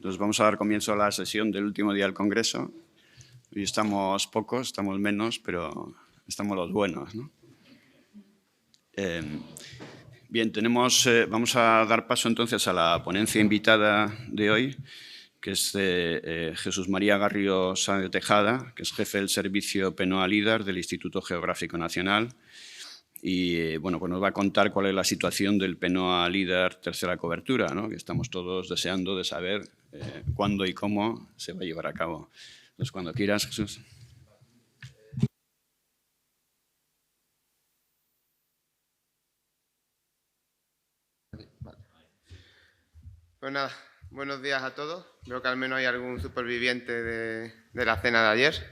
Entonces vamos a dar comienzo a la sesión del último día del Congreso. Hoy estamos pocos, estamos menos, pero estamos los buenos, ¿no? Bien, vamos a dar paso entonces a la ponencia invitada de hoy, que es de Jesús María Garrido Sáenz de Tejada, que es jefe del Servicio PENOA LIDAR del Instituto Geográfico Nacional. Y bueno, pues nos va a contar cuál es la situación del PENOA LIDAR tercera cobertura, ¿no? Que estamos todos deseando de saber cuándo y cómo se va a llevar a cabo. Entonces, cuando quieras, Jesús. Pues nada, buenos días a todos. Veo que al menos hay algún superviviente de la cena de ayer.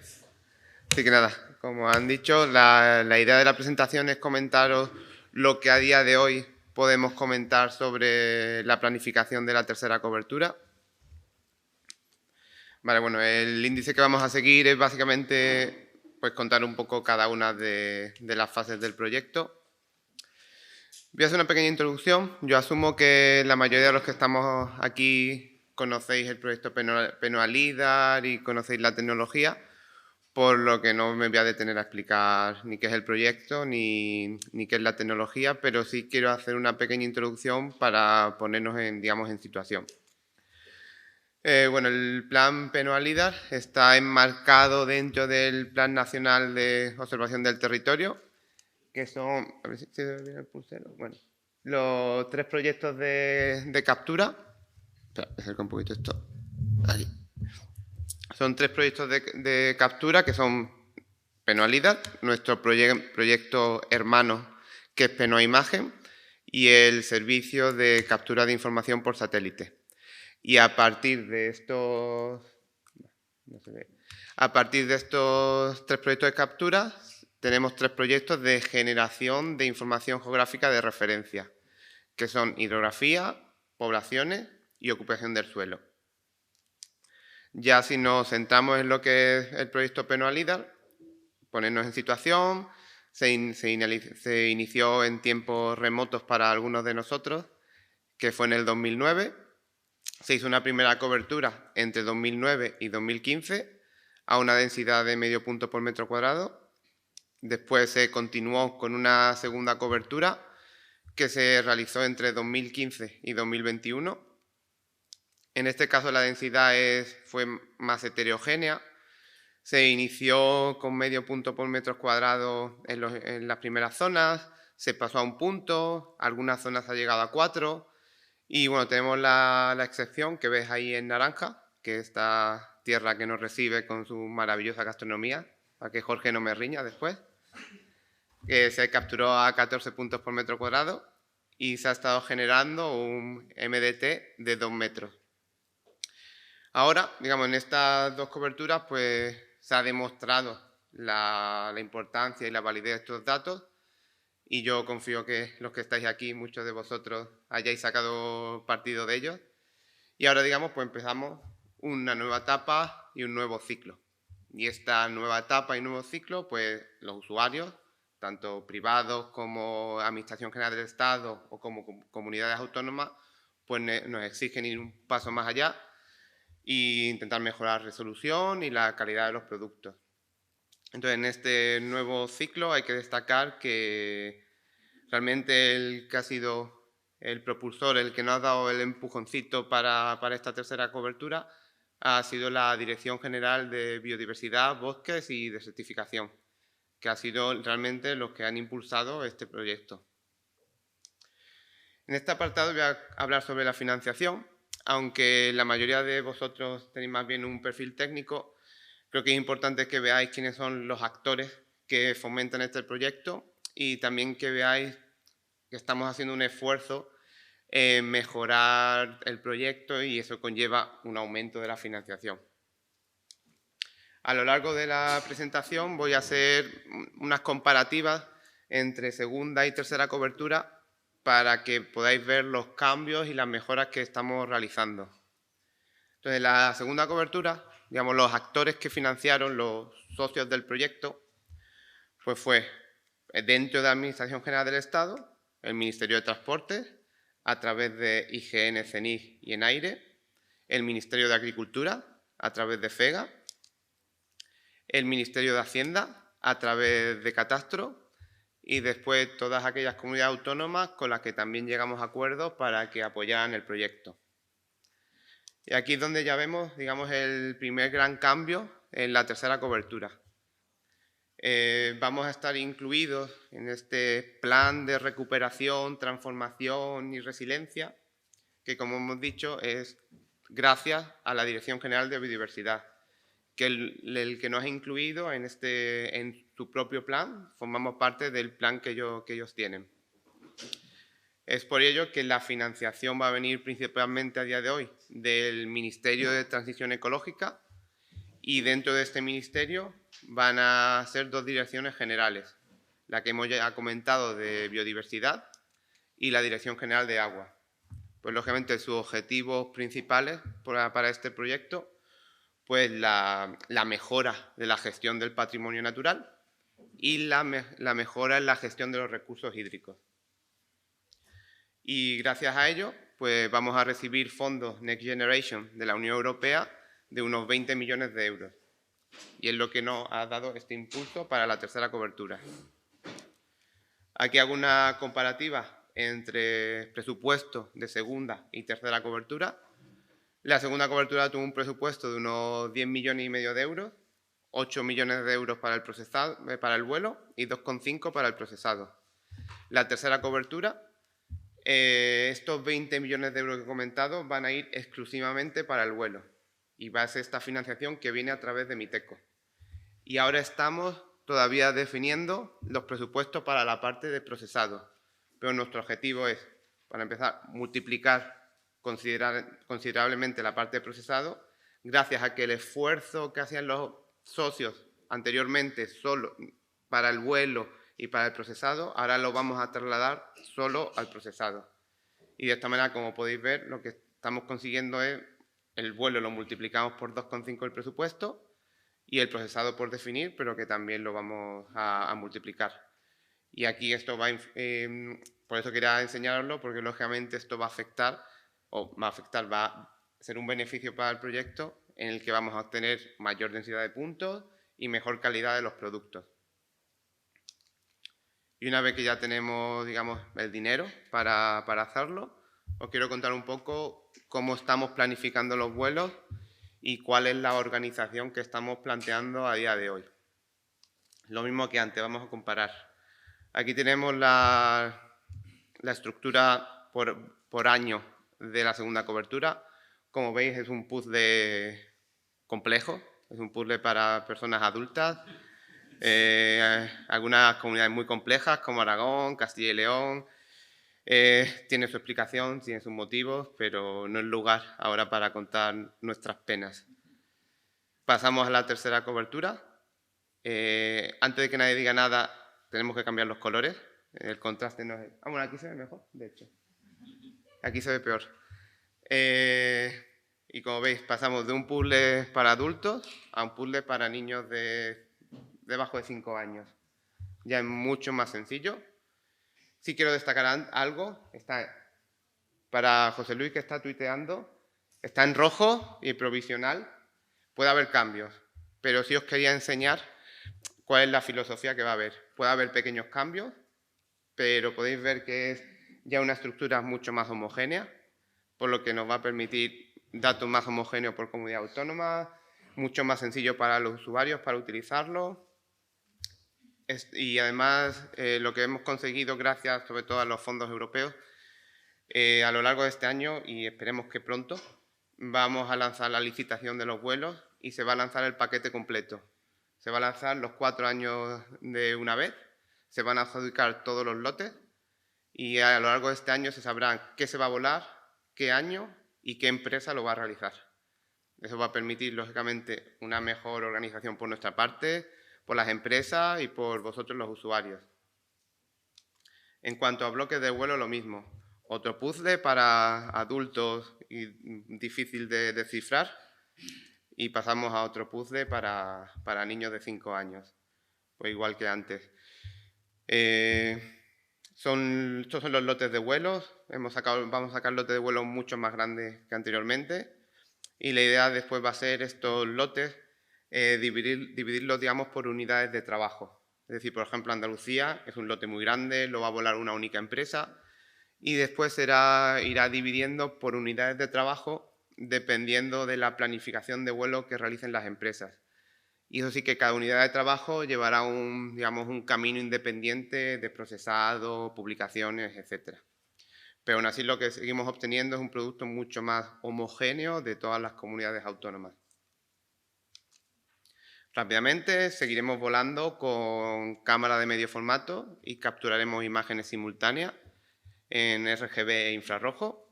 Así que nada, como han dicho, la idea de la presentación es comentaros lo que a día de hoy podemos comentar sobre la planificación de la tercera cobertura. Vale, bueno, el índice que vamos a seguir es básicamente pues, contar un poco cada una de las fases del proyecto. Voy a hacer una pequeña introducción. Yo asumo que la mayoría de los que estamos aquí conocéis el proyecto PENOA LIDAR y conocéis la tecnología, por lo que no me voy a detener a explicar ni qué es el proyecto ni qué es la tecnología, pero sí quiero hacer una pequeña introducción para ponernos en situación. Bueno, el plan PENOA LIDAR está enmarcado dentro del Plan Nacional de Observación del Territorio, que son, a ver si se ve bien el pulsero, bueno, los 3 proyectos de captura. Espera, acerca un poquito esto. Aquí. Son 3 proyectos de captura que son PENOA LIDAR, nuestro proyecto hermano que es PENOA Imagen y el servicio de captura de información por satélite. Y a partir de estos, a partir de estos 3 proyectos de captura tenemos 3 proyectos de generación de información geográfica de referencia, que son hidrografía, poblaciones y ocupación del suelo. Ya si nos centramos en lo que es el proyecto PENOA LIDAR, ponernos en situación, se inició en tiempos remotos para algunos de nosotros, que fue en el 2009. Se hizo una primera cobertura entre 2009 y 2015 a una densidad de medio punto por metro cuadrado. Después se continuó con una segunda cobertura que se realizó entre 2015 y 2021. En este caso la densidad fue más heterogénea. Se inició con medio punto por metro cuadrado en las primeras zonas, se pasó a 1 punto, algunas zonas ha llegado a 4. Y bueno, tenemos la excepción que ves ahí en naranja, que es esta tierra que nos recibe con su maravillosa gastronomía, para que Jorge no me riña después, que se capturó a 14 puntos por metro cuadrado y se ha estado generando un MDT de 2 metros. Ahora, digamos, en estas 2 coberturas, pues se ha demostrado la importancia y la validez de estos datos. Y yo confío que los que estáis aquí, muchos de vosotros, hayáis sacado partido de ellos. Y ahora, digamos, pues empezamos una nueva etapa y un nuevo ciclo. Y esta nueva etapa y nuevo ciclo, pues los usuarios, tanto privados como Administración General del Estado o como comunidades autónomas, pues nos exigen ir un paso más allá e intentar mejorar la resolución y la calidad de los productos. Entonces, en este nuevo ciclo hay que destacar que realmente el que ha sido el propulsor, el que nos ha dado el empujoncito para esta tercera cobertura, ha sido la Dirección General de Biodiversidad, Bosques y Desertificación, que ha sido realmente los que han impulsado este proyecto. En este apartado voy a hablar sobre la financiación, aunque la mayoría de vosotros tenéis más bien un perfil técnico. Creo que es importante que veáis quiénes son los actores que fomentan este proyecto y también que veáis que estamos haciendo un esfuerzo en mejorar el proyecto y eso conlleva un aumento de la financiación. A lo largo de la presentación voy a hacer unas comparativas entre segunda y tercera cobertura para que podáis ver los cambios y las mejoras que estamos realizando. Entonces, la segunda cobertura, digamos, los actores que financiaron, los socios del proyecto, pues fue dentro de la Administración General del Estado, el Ministerio de Transportes, a través de IGN, CENIC y ENAIRE, el Ministerio de Agricultura a través de FEGA, el Ministerio de Hacienda a través de Catastro y después todas aquellas comunidades autónomas con las que también llegamos a acuerdos para que apoyaran el proyecto. Y aquí es donde ya vemos, digamos, el primer gran cambio en la tercera cobertura. Vamos a estar incluidos en este plan de recuperación, transformación y resiliencia, que como hemos dicho es gracias a la Dirección General de Biodiversidad, que el que nos ha incluido en su propio plan, formamos parte del plan que ellos tienen. Es por ello que la financiación va a venir principalmente a día de hoy del Ministerio de Transición Ecológica y dentro de este ministerio van a ser dos direcciones generales, la que hemos ya comentado de biodiversidad y la Dirección General de Agua. Pues lógicamente sus objetivos principales para este proyecto, pues la mejora de la gestión del patrimonio natural y la mejora en la gestión de los recursos hídricos. Y gracias a ello, pues vamos a recibir fondos Next Generation de la Unión Europea de unos 20 millones de euros. Y es lo que nos ha dado este impulso para la tercera cobertura. Aquí hago una comparativa entre presupuesto de segunda y tercera cobertura. La segunda cobertura tuvo un presupuesto de unos 10 millones y medio de euros, 8 millones de euros para el vuelo y 2,5 para el procesado. La tercera cobertura, estos 20 millones de euros que he comentado van a ir exclusivamente para el vuelo y va a ser esta financiación que viene a través de Miteco. Y ahora estamos todavía definiendo los presupuestos para la parte de procesado, pero nuestro objetivo es, para empezar, multiplicar considerablemente la parte de procesado, gracias a que el esfuerzo que hacían los socios anteriormente solo para el vuelo y para el procesado, ahora lo vamos a trasladar solo al procesado. Y de esta manera, como podéis ver, lo que estamos consiguiendo es el vuelo lo multiplicamos por 2,5 el presupuesto y el procesado por definir, pero que también lo vamos a multiplicar. Y aquí esto va, por eso quería enseñaroslo, porque lógicamente esto va a ser un beneficio para el proyecto en el que vamos a obtener mayor densidad de puntos y mejor calidad de los productos. Y una vez que ya tenemos, digamos, el dinero para hacerlo, os quiero contar un poco cómo estamos planificando los vuelos y cuál es la organización que estamos planteando a día de hoy. Lo mismo que antes, vamos a comparar. Aquí tenemos la estructura por año de la segunda cobertura. Como veis, es un puzzle complejo, es un puzzle para personas adultas. Algunas comunidades muy complejas como Aragón, Castilla y León. Tiene su explicación, tiene sus motivos, pero no es lugar ahora para contar nuestras penas. Pasamos a la tercera cobertura. Antes de que nadie diga nada, tenemos que cambiar los colores. El contraste no es... bueno, aquí se ve mejor, de hecho. Aquí se ve peor. Y como veis, pasamos de un puzzle para adultos a un puzzle para niños debajo de 5 años. Ya es mucho más sencillo. Sí quiero destacar algo. Para José Luis, que está tuiteando, está en rojo y provisional. Puede haber cambios, pero sí os quería enseñar cuál es la filosofía que va a haber. Puede haber pequeños cambios, pero podéis ver que es ya una estructura mucho más homogénea, por lo que nos va a permitir datos más homogéneos por comunidad autónoma, mucho más sencillo para los usuarios para utilizarlo. Y además, lo que hemos conseguido gracias sobre todo a los fondos europeos, a lo largo de este año, y esperemos que pronto, vamos a lanzar la licitación de los vuelos y se va a lanzar el paquete completo. Se va a lanzar los 4 años de una vez, se van a adjudicar todos los lotes y a lo largo de este año se sabrá qué se va a volar, qué año y qué empresa lo va a realizar. Eso va a permitir, lógicamente, una mejor organización por nuestra parte, por las empresas y por vosotros los usuarios. En cuanto a bloques de vuelo, lo mismo. Otro puzzle para adultos y difícil de descifrar. Y pasamos a otro puzzle para niños de 5 años. Pues igual que antes. Estos son los lotes de vuelos. Vamos a sacar lotes de vuelos mucho más grandes que anteriormente. Y la idea después va a ser estos lotes, dividirlos, digamos, por unidades de trabajo. Es decir, por ejemplo, Andalucía es un lote muy grande, lo va a volar una única empresa y después irá dividiendo por unidades de trabajo dependiendo de la planificación de vuelo que realicen las empresas. Y eso sí que cada unidad de trabajo llevará digamos, un camino independiente de procesado, publicaciones, etc. Pero aún así lo que seguimos obteniendo es un producto mucho más homogéneo de todas las comunidades autónomas. Rápidamente seguiremos volando con cámara de medio formato y capturaremos imágenes simultáneas en RGB e infrarrojo.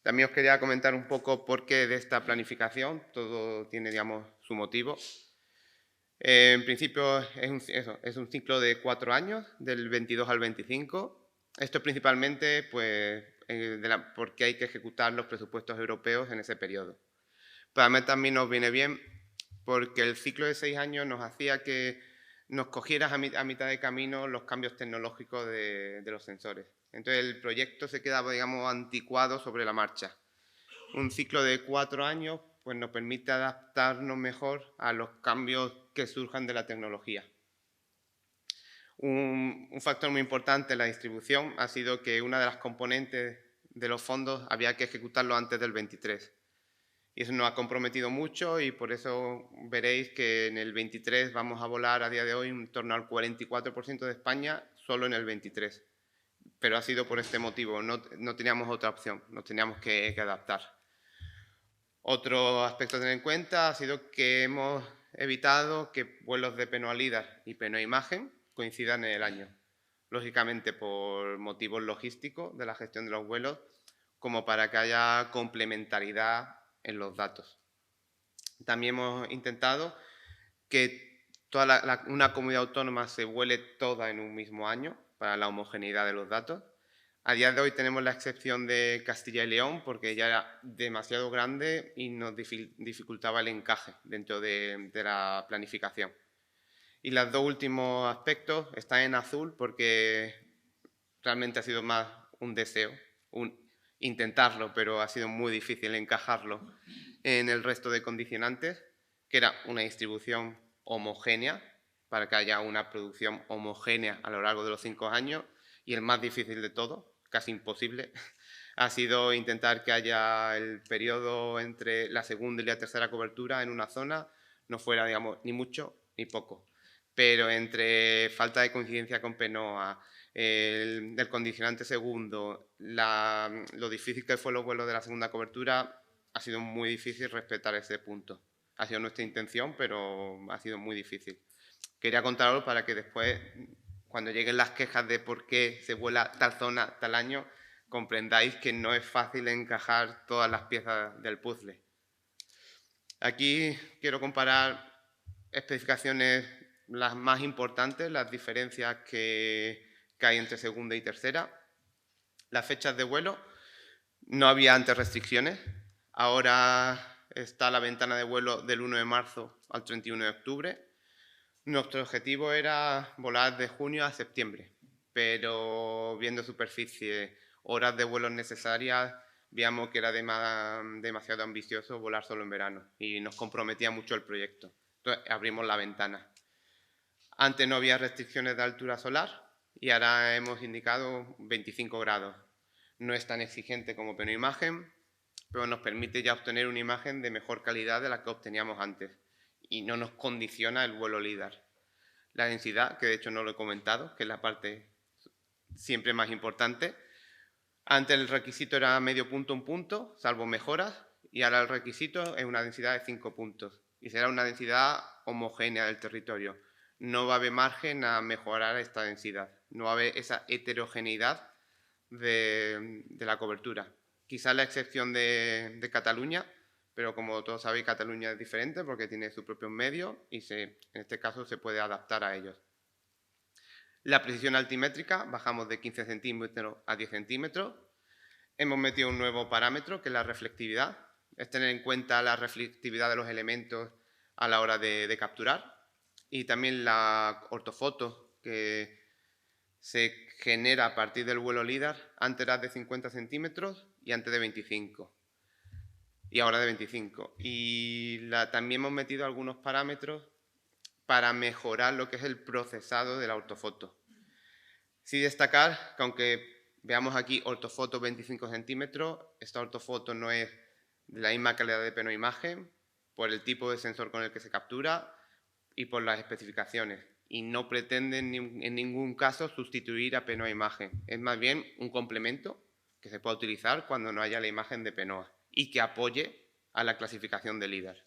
También os quería comentar un poco por qué de esta planificación, todo tiene, digamos, su motivo. En principio es un ciclo de 4 años, del 22 al 25. Esto es principalmente pues, porque hay que ejecutar los presupuestos europeos en ese periodo. Pero además también nos viene bien porque el ciclo de 6 años nos hacía que nos cogieras a mitad de camino los cambios tecnológicos de los sensores. Entonces el proyecto se quedaba, digamos, anticuado sobre la marcha. Un ciclo de 4 años pues, nos permite adaptarnos mejor a los cambios que surjan de la tecnología. Un factor muy importante en la distribución ha sido que una de las componentes de los fondos había que ejecutarlo antes del 23. Y eso nos ha comprometido mucho y por eso veréis que en el 23 vamos a volar a día de hoy en torno al 44% de España solo en el 23. Pero ha sido por este motivo, no teníamos otra opción, nos teníamos que adaptar. Otro aspecto a tener en cuenta ha sido que hemos evitado que vuelos de Penoa LIDAR y Penoa Imagen coincidan en el año. Lógicamente por motivos logísticos de la gestión de los vuelos, como para que haya complementariedad en los datos. También hemos intentado que una comunidad autónoma se vuele toda en un mismo año para la homogeneidad de los datos. A día de hoy tenemos la excepción de Castilla y León porque ya era demasiado grande y nos dificultaba el encaje dentro de la planificación. Y los dos últimos aspectos están en azul porque realmente ha sido más un deseo, intentarlo, pero ha sido muy difícil encajarlo en el resto de condicionantes, que era una distribución homogénea, para que haya una producción homogénea a lo largo de los 5 años, y el más difícil de todo, casi imposible, ha sido intentar que haya el periodo entre la segunda y la tercera cobertura en una zona, no fuera, digamos, ni mucho ni poco. Pero entre falta de coincidencia con Penoa, el condicionante segundo, lo difícil que fue los vuelos de la segunda cobertura, ha sido muy difícil respetar ese punto. Ha sido nuestra intención, pero ha sido muy difícil. Quería contarlo para que después, cuando lleguen las quejas de por qué se vuela tal zona, tal año, comprendáis que no es fácil encajar todas las piezas del puzzle. Aquí quiero comparar especificaciones las más importantes, las diferencias que hay entre segunda y tercera. Las fechas de vuelo, no había antes restricciones. Ahora está la ventana de vuelo del 1 de marzo al 31 de octubre. Nuestro objetivo era volar de junio a septiembre, pero viendo superficie, horas de vuelo necesarias, veíamos que era demasiado ambicioso volar solo en verano y nos comprometía mucho el proyecto. Entonces abrimos la ventana. Antes no había restricciones de altura solar y ahora hemos indicado 25 grados. No es tan exigente como Penoa Imagen, pero nos permite ya obtener una imagen de mejor calidad de la que obteníamos antes y no nos condiciona el vuelo LIDAR. La densidad, que de hecho no lo he comentado, que es la parte siempre más importante. Antes el requisito era medio punto, un punto, salvo mejoras, y ahora el requisito es una densidad de 5 puntos y será una densidad homogénea del territorio. No va a haber margen a mejorar esta densidad, no va a haber esa heterogeneidad de la cobertura. Quizás la excepción de Cataluña, pero como todos sabéis, Cataluña es diferente porque tiene sus propios medios y en este caso se puede adaptar a ellos. La precisión altimétrica, bajamos de 15 centímetros a 10 centímetros. Hemos metido un nuevo parámetro que es la reflectividad. Es tener en cuenta la reflectividad de los elementos a la hora de capturar. Y también la ortofoto que se genera a partir del vuelo LIDAR, antes era de 50 centímetros y antes de 25. y ahora de 25. Y también hemos metido algunos parámetros para mejorar lo que es el procesado de la ortofoto. Sí destacar que aunque veamos aquí ortofoto 25 centímetros, esta ortofoto no es de la misma calidad de penoimagen por el tipo de sensor con el que se captura y por las especificaciones. Y no pretende en ningún caso sustituir a penoimagen. Es más bien un complemento que se puede utilizar cuando no haya la imagen de PENOA y que apoye a la clasificación de LIDAR.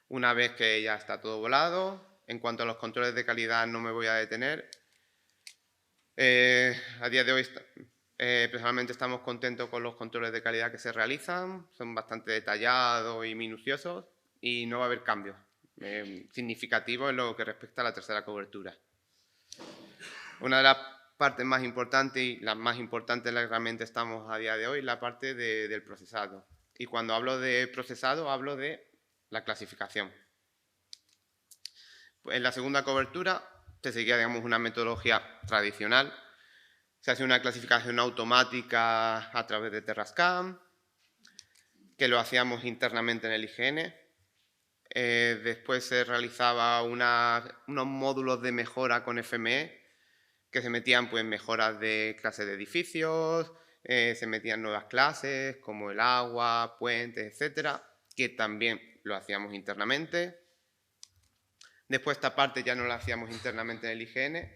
Una vez que ya está todo volado, en cuanto a los controles de calidad no me voy a detener. A día de hoy personalmente estamos contentos con los controles de calidad que se realizan, son bastante detallados y minuciosos y no va a haber cambios significativos en lo que respecta a la tercera cobertura. Una de las partes más importantes y las más importantes en la que realmente estamos a día de hoy es la parte del procesado. Y cuando hablo de procesado hablo de la clasificación. En la segunda cobertura se seguía, digamos, una metodología tradicional. Se hace una clasificación automática a través de Terrascan, que lo hacíamos internamente en el IGN. Después se realizaba unos módulos de mejora con FME, que se metían pues, mejoras de clases de edificios, se metían nuevas clases como el agua, puentes, etcétera, que también lo hacíamos internamente. Después esta parte ya no la hacíamos internamente en el IGN,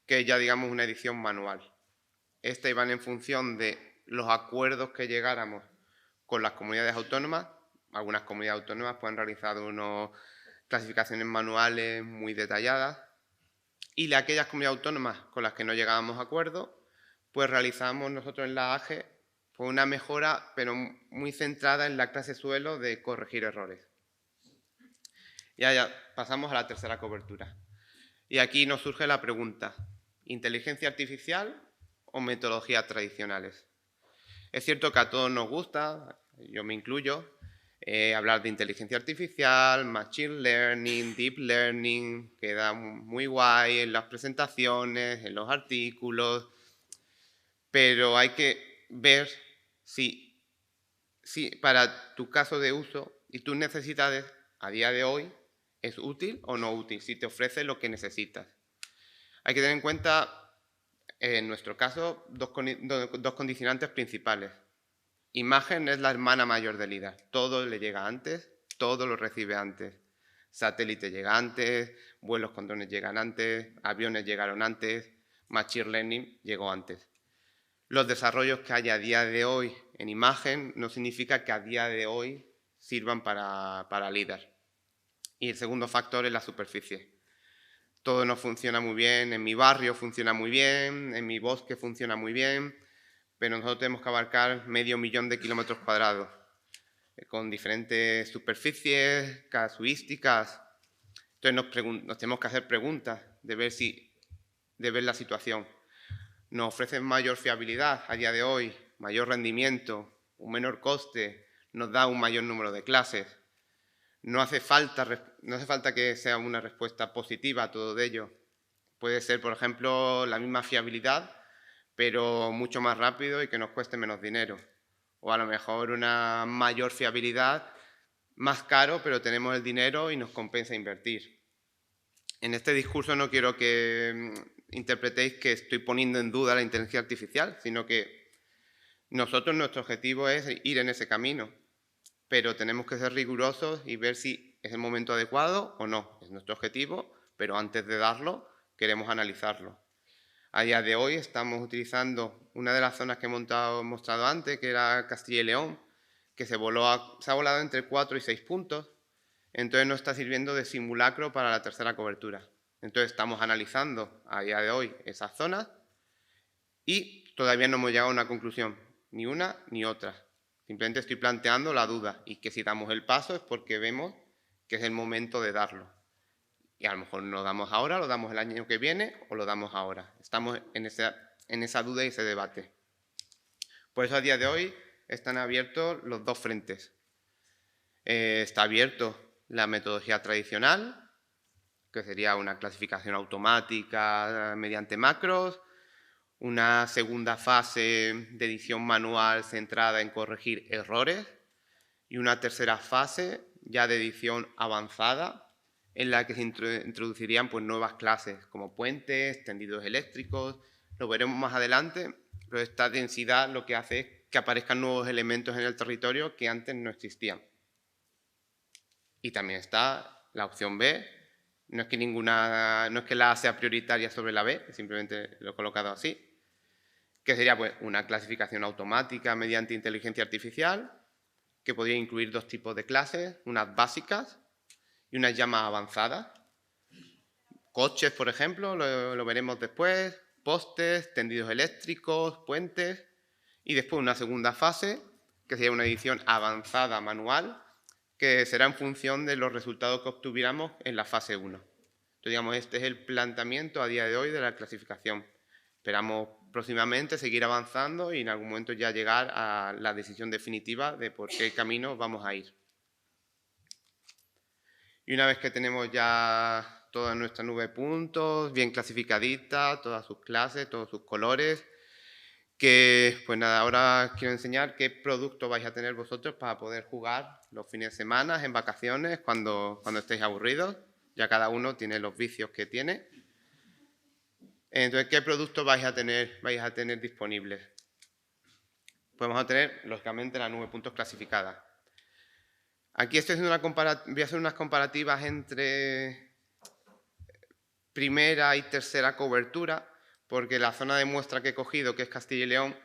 que es ya digamos una edición manual. Esta iban en función de los acuerdos que llegáramos con las comunidades autónomas. Algunas comunidades autónomas pues, han realizado unas clasificaciones manuales muy detalladas. Y de aquellas comunidades autónomas con las que no llegábamos a acuerdo, pues realizamos nosotros en la AGE pues, una mejora, pero muy centrada en la clase suelo de corregir errores. Y ya pasamos a la tercera cobertura. Y aquí nos surge la pregunta, ¿inteligencia artificial o metodologías tradicionales? Es cierto que a todos nos gusta, yo me incluyo, hablar de inteligencia artificial, machine learning, deep learning, queda muy guay en las presentaciones, en los artículos, pero hay que ver si para tu caso de uso y tus necesidades a día de hoy es útil o no útil, si te ofrece lo que necesitas. Hay que tener en cuenta, en nuestro caso, dos condicionantes principales. Imagen es la hermana mayor del LIDAR. Todo le llega antes, todo lo recibe antes. Satélite llega antes, vuelos con drones llegan antes, aviones llegaron antes, Machine Learning llegó antes. Los desarrollos que hay a día de hoy en imagen no significa que a día de hoy sirvan para LIDAR. Y el segundo factor es la superficie. Todo no funciona muy bien, en mi barrio funciona muy bien, en mi bosque funciona muy bien, pero nosotros tenemos que abarcar 500.000 de kilómetros cuadrados, con diferentes superficies, casuísticas. Entonces nos tenemos que hacer preguntas de ver la situación. Nos ofrecen mayor fiabilidad a día de hoy, mayor rendimiento, un menor coste, nos da un mayor número de clases. No hace falta que sea una respuesta positiva a todo ello. Puede ser, por ejemplo, la misma fiabilidad, pero mucho más rápido y que nos cueste menos dinero. O a lo mejor una mayor fiabilidad, más caro, pero tenemos el dinero y nos compensa invertir. En este discurso no quiero que interpretéis que estoy poniendo en duda la inteligencia artificial, sino que nuestro objetivo es ir en ese camino. Pero tenemos que ser rigurosos y ver si es el momento adecuado o no. Es nuestro objetivo, pero antes de darlo, queremos analizarlo. A día de hoy estamos utilizando una de las zonas que he mostrado antes, que era Castilla y León, que se ha volado entre 4 y 6 puntos, entonces nos está sirviendo de simulacro para la tercera cobertura. Entonces estamos analizando a día de hoy esas zonas y todavía no hemos llegado a una conclusión, ni una ni otra. Simplemente estoy planteando la duda y que si damos el paso es porque vemos que es el momento de darlo. Y a lo mejor no lo damos ahora, lo damos el año que viene o lo damos ahora. Estamos en esa duda y ese debate. Por eso a día de hoy están abiertos los dos frentes. Está abierto la metodología tradicional, que sería una clasificación automática mediante macros, una segunda fase de edición manual centrada en corregir errores y una tercera fase ya de edición avanzada en la que se introducirían pues, nuevas clases como puentes, tendidos eléctricos. Lo veremos más adelante, pero esta densidad lo que hace es que aparezcan nuevos elementos en el territorio que antes no existían. Y también está la opción B. No es que la A sea prioritaria sobre la B, simplemente lo he colocado así, que sería pues, una clasificación automática mediante inteligencia artificial, que podría incluir dos tipos de clases, unas básicas y unas ya más avanzadas. Coches, por ejemplo, lo veremos después, postes, tendidos eléctricos, puentes, y después una segunda fase, que sería una edición avanzada manual, que será en función de los resultados que obtuviéramos en la fase 1. Entonces, digamos, este es el planteamiento a día de hoy de la clasificación. Esperamos próximamente seguir avanzando y en algún momento ya llegar a la decisión definitiva de por qué camino vamos a ir. Y una vez que tenemos ya toda nuestra nube de puntos, bien clasificadita, todas sus clases, todos sus colores, pues nada, ahora quiero enseñar qué producto vais a tener vosotros para poder jugar los fines de semana, en vacaciones, cuando estéis aburridos. Ya cada uno tiene los vicios que tiene. Entonces, ¿qué producto vais a tener disponibles? Pues vamos a tener, lógicamente, la nube de puntos clasificada. Aquí voy a hacer unas comparativas entre primera y tercera cobertura, porque la zona de muestra que he cogido, que es Castilla y León,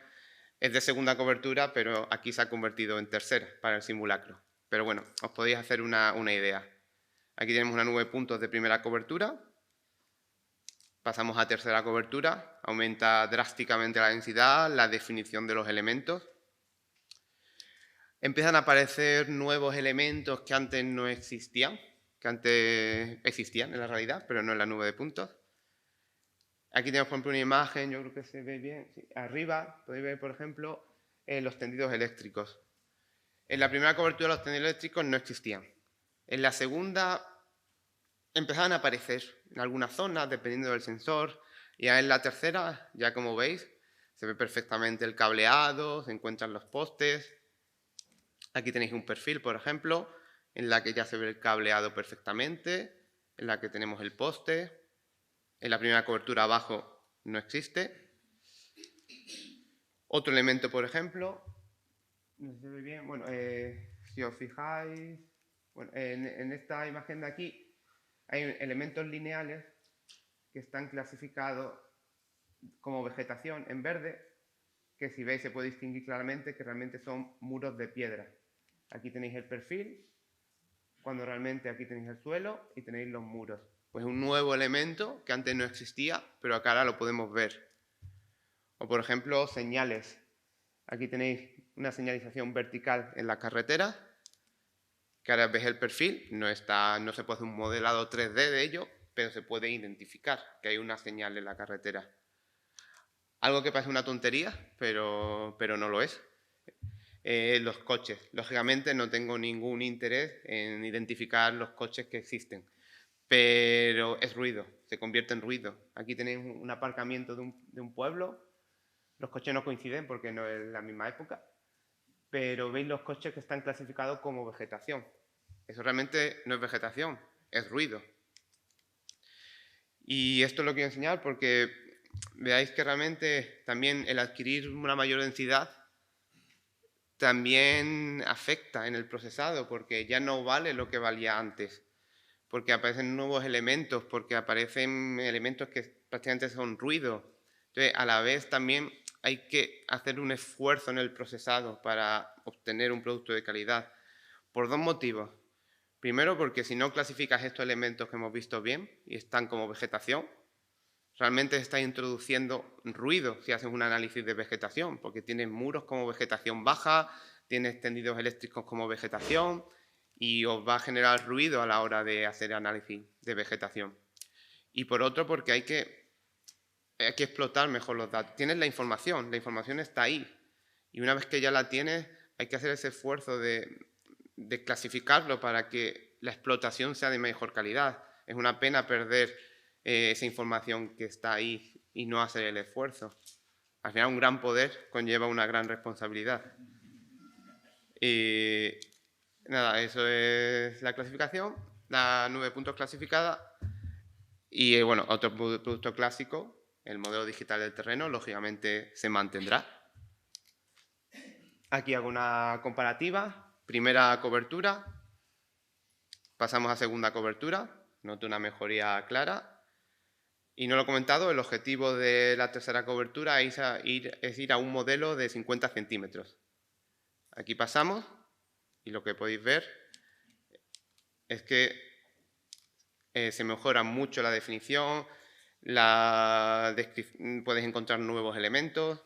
es de segunda cobertura, pero aquí se ha convertido en tercera para el simulacro. Pero bueno, os podéis hacer una idea. Aquí tenemos una nube de puntos de primera cobertura. Pasamos a tercera cobertura, aumenta drásticamente la densidad, la definición de los elementos. Empiezan a aparecer nuevos elementos que antes no existían, que antes existían en la realidad, pero no en la nube de puntos. Aquí tenemos, por ejemplo, una imagen, yo creo que se ve bien. Sí, arriba podéis ver, por ejemplo, los tendidos eléctricos. En la primera cobertura los tendidos eléctricos no existían. En la segunda empezaban a aparecer en algunas zonas, dependiendo del sensor. Y en la tercera, ya como veis, se ve perfectamente el cableado, se encuentran los postes. Aquí tenéis un perfil, por ejemplo, en la que ya se ve el cableado perfectamente, en la que tenemos el poste. En la primera cobertura abajo no existe. Otro elemento, por ejemplo, no sé si se ve bien, bueno, si os fijáis, bueno, en esta imagen de aquí hay elementos lineales que están clasificados como vegetación en verde, que si veis se puede distinguir claramente que realmente son muros de piedra. Aquí tenéis el perfil, cuando realmente aquí tenéis el suelo y tenéis los muros. Pues un nuevo elemento que antes no existía, pero acá ahora lo podemos ver. O por ejemplo, señales. Aquí tenéis una señalización vertical en la carretera, que ahora ves el perfil, no se puede hacer un modelado 3D de ello, pero se puede identificar que hay una señal en la carretera. Algo que parece una tontería, pero no lo es. Los coches. Lógicamente no tengo ningún interés en identificar los coches que existen, pero es ruido, se convierte en ruido. Aquí tenéis un aparcamiento de un pueblo. Los coches no coinciden porque no es la misma época, pero veis los coches que están clasificados como vegetación. Eso realmente no es vegetación, es ruido. Y esto lo quiero enseñar porque veáis que realmente también el adquirir una mayor densidad también afecta en el procesado, porque ya no vale lo que valía antes, porque aparecen nuevos elementos, porque aparecen elementos que prácticamente son ruido. Entonces, a la vez también hay que hacer un esfuerzo en el procesado para obtener un producto de calidad, por dos motivos. Primero, porque si no clasificas estos elementos que hemos visto bien y están como vegetación, realmente estás introduciendo ruido si haces un análisis de vegetación, porque tienes muros como vegetación baja, tienes tendidos eléctricos como vegetación y os va a generar ruido a la hora de hacer análisis de vegetación. Y por otro, porque hay que explotar mejor los datos. Tienes la información está ahí. Y una vez que ya la tienes, hay que hacer ese esfuerzo de clasificarlo para que la explotación sea de mejor calidad. Es una pena perder esa información que está ahí y no hacer el esfuerzo. Al final, un gran poder conlleva una gran responsabilidad. Y nada, eso es la clasificación, la nube de puntos clasificada. Y bueno, otro producto clásico, el modelo digital del terreno, lógicamente se mantendrá. Aquí hago una comparativa. Primera cobertura, pasamos a segunda cobertura, noto una mejoría clara. Y no lo he comentado, el objetivo de la tercera cobertura es ir a un modelo de 50 centímetros. Aquí pasamos y lo que podéis ver es que se mejora mucho la definición, puedes encontrar nuevos elementos.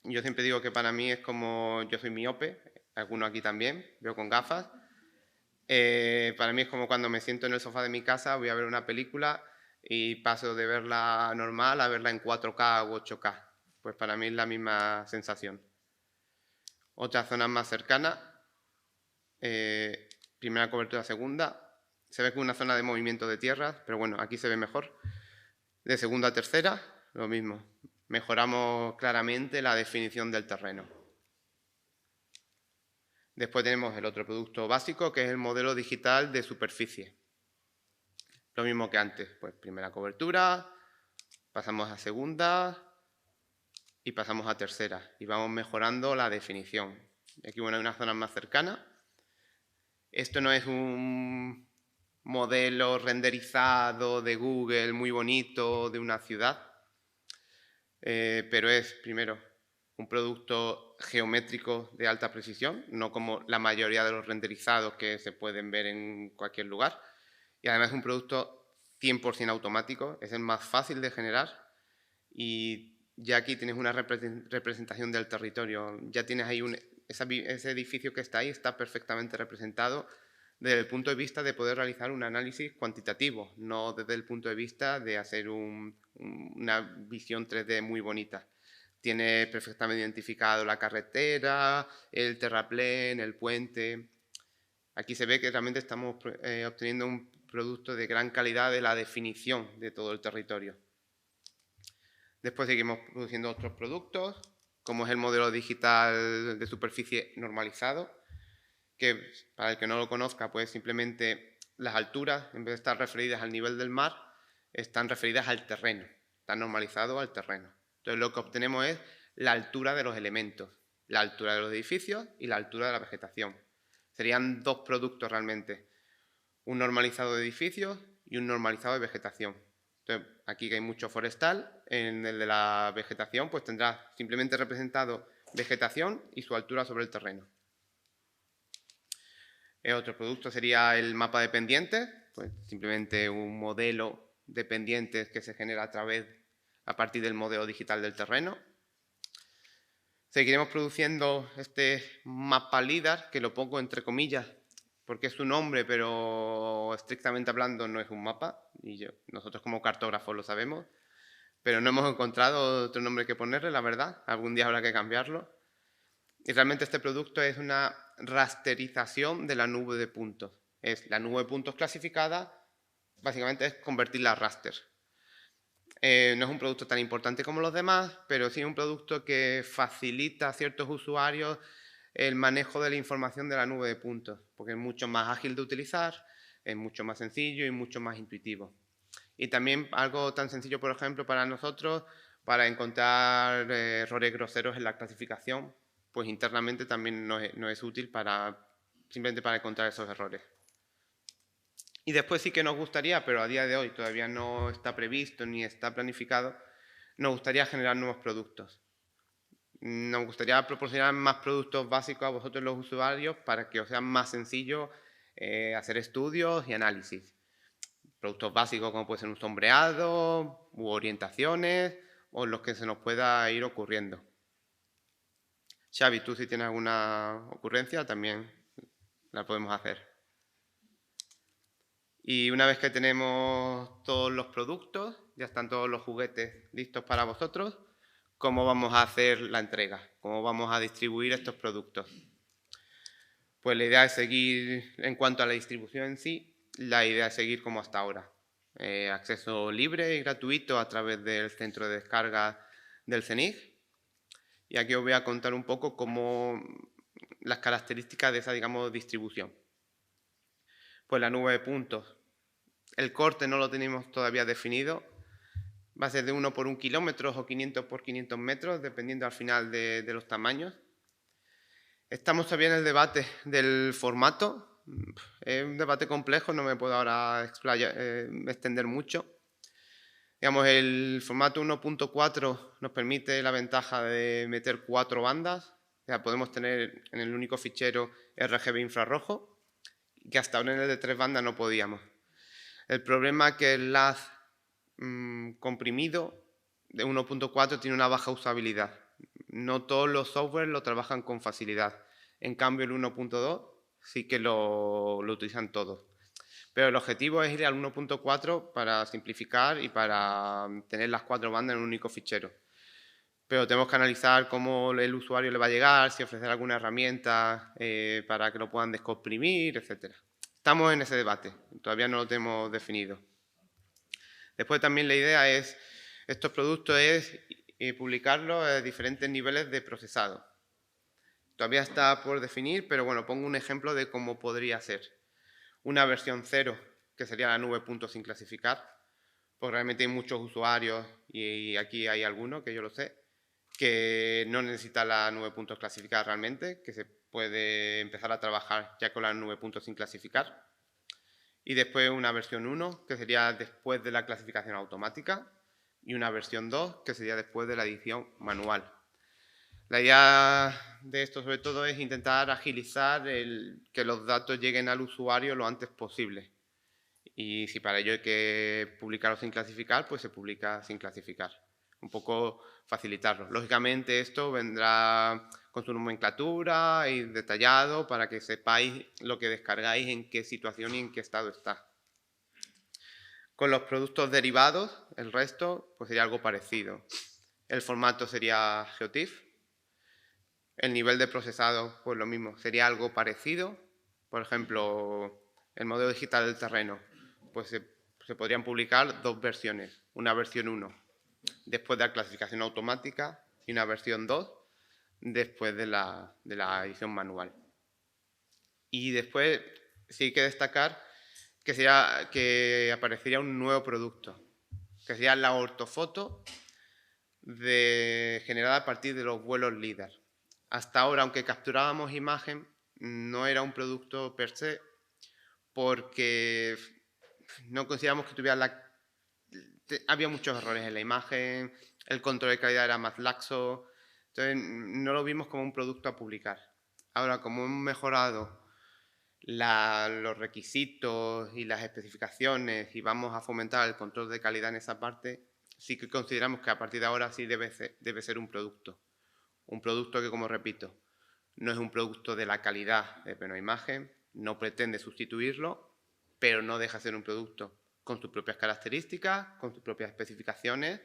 Yo siempre digo que para mí es como, yo soy miope, algunos aquí también, veo con gafas. Para mí es como cuando me siento en el sofá de mi casa, voy a ver una película y paso de verla normal a verla en 4K u 8K. Pues para mí es la misma sensación. Otras zonas más cercanas, primera cobertura, segunda. Se ve que es una zona de movimiento de tierras, pero bueno, aquí se ve mejor. De segunda a tercera, lo mismo. Mejoramos claramente la definición del terreno. Después tenemos el otro producto básico, que es el modelo digital de superficie. Lo mismo que antes, pues primera cobertura, pasamos a segunda y pasamos a tercera. Y vamos mejorando la definición. Aquí bueno, hay unas zonas más cercanas. Esto no es un modelo renderizado de Google muy bonito de una ciudad, pero es, primero, un producto geométrico de alta precisión, no como la mayoría de los renderizados que se pueden ver en cualquier lugar. Y además es un producto 100% automático, es el más fácil de generar y ya aquí tienes una representación del territorio. Ya tienes ahí ese edificio que está ahí, está perfectamente representado desde el punto de vista de poder realizar un análisis cuantitativo, no desde el punto de vista de hacer una visión 3D muy bonita. Tiene perfectamente identificado la carretera, el terraplén, el puente. Aquí se ve que realmente estamos obteniendo un producto de gran calidad de la definición de todo el territorio. Después seguimos produciendo otros productos, como es el modelo digital de superficie normalizado, que para el que no lo conozca, pues simplemente las alturas, en vez de estar referidas al nivel del mar, están referidas al terreno, están normalizados al terreno. Entonces lo que obtenemos es la altura de los elementos, la altura de los edificios y la altura de la vegetación. Serían dos productos realmente, un normalizado de edificios y un normalizado de vegetación. Entonces, aquí que hay mucho forestal, en el de la vegetación pues tendrás simplemente representado vegetación y su altura sobre el terreno. Otro producto sería el mapa de pendientes, pues simplemente un modelo de pendientes que se genera a partir del modelo digital del terreno. Seguiremos produciendo este mapa LIDAR, que lo pongo entre comillas, porque es su nombre, pero estrictamente hablando no es un mapa, y nosotros como cartógrafos lo sabemos, pero no hemos encontrado otro nombre que ponerle, la verdad, algún día habrá que cambiarlo. Y realmente este producto es una rasterización de la nube de puntos. Es la nube de puntos clasificada, básicamente es convertirla a raster. No es un producto tan importante como los demás, pero sí es un producto que facilita a ciertos usuarios el manejo de la información de la nube de puntos, porque es mucho más ágil de utilizar, es mucho más sencillo y mucho más intuitivo. Y también algo tan sencillo, por ejemplo, para nosotros, para encontrar errores groseros en la clasificación, pues internamente también no es útil simplemente para encontrar esos errores. Y después sí que nos gustaría, pero a día de hoy todavía no está previsto ni está planificado, nos gustaría generar nuevos productos. Nos gustaría proporcionar más productos básicos a vosotros los usuarios para que os sea más sencillo hacer estudios y análisis. Productos básicos como puede ser un sombreado u orientaciones o los que se nos pueda ir ocurriendo. Xavi, tú si tienes alguna ocurrencia también la podemos hacer. Y una vez que tenemos todos los productos, ya están todos los juguetes listos para vosotros, ¿cómo vamos a hacer la entrega? ¿Cómo vamos a distribuir estos productos? Pues la idea es seguir, en cuanto a la distribución en sí, la idea es seguir como hasta ahora. Acceso libre y gratuito a través del centro de descarga del CENIG. Y aquí os voy a contar un poco cómo las características de esa, digamos, distribución. Pues la nube de puntos. El corte no lo tenemos todavía definido. Va a ser de 1 por 1 kilómetro o 500 por 500 metros, dependiendo al final de los tamaños. Estamos todavía en el debate del formato. Es un debate complejo, no me puedo ahora extender mucho. Digamos, el formato 1.4 nos permite la ventaja de meter 4 bandas. O sea, podemos tener en el único fichero RGB infrarrojo, que hasta ahora en el de 3 bandas no podíamos. El problema es que el LAD comprimido de 1.4 tiene una baja usabilidad. No todos los software lo trabajan con facilidad. En cambio, el 1.2 sí que lo utilizan todos. Pero el objetivo es ir al 1.4 para simplificar y para tener las 4 bandas en un único fichero. Pero tenemos que analizar cómo el usuario le va a llegar, si ofrecer alguna herramienta para que lo puedan descomprimir, etc. Estamos en ese debate, todavía no lo tenemos definido. Después también la idea es, estos productos es publicarlos a diferentes niveles de procesado. Todavía está por definir, pero bueno, pongo un ejemplo de cómo podría ser. Una versión 0, que sería la nube punto sin clasificar, porque realmente hay muchos usuarios, y aquí hay algunos, que yo lo sé, que no necesita la nube punto clasificar realmente, que se puede empezar a trabajar ya con la nube punto sin clasificar. Y después una versión 1, que sería después de la clasificación automática, y una versión 2, que sería después de la edición manual. La idea de esto sobre todo es intentar agilizar que los datos lleguen al usuario lo antes posible. Y si para ello hay que publicarlo sin clasificar, pues se publica sin clasificar. Un poco facilitarlo. Lógicamente esto vendrá con su nomenclatura y detallado para que sepáis lo que descargáis, en qué situación y en qué estado está. Con los productos derivados, el resto pues sería algo parecido. El formato sería GeoTIFF. El nivel de procesado, pues lo mismo, sería algo parecido. Por ejemplo, el modelo digital del terreno, pues se podrían publicar 2 versiones. Una versión 1 después de la clasificación automática y una versión 2 después de la edición manual. Y después sí hay que destacar que aparecería un nuevo producto, que sería la ortofoto generada a partir de los vuelos LiDAR. Hasta ahora, aunque capturábamos imagen, no era un producto per se, porque no consideramos que tuviera había muchos errores en la imagen, el control de calidad era más laxo, entonces no lo vimos como un producto a publicar. Ahora, como hemos mejorado los requisitos y las especificaciones y vamos a fomentar el control de calidad en esa parte, sí que consideramos que a partir de ahora sí debe ser un producto. Un producto que, como repito, no es un producto de la calidad de plena imagen, no pretende sustituirlo, pero no deja de ser un producto con sus propias características, con sus propias especificaciones,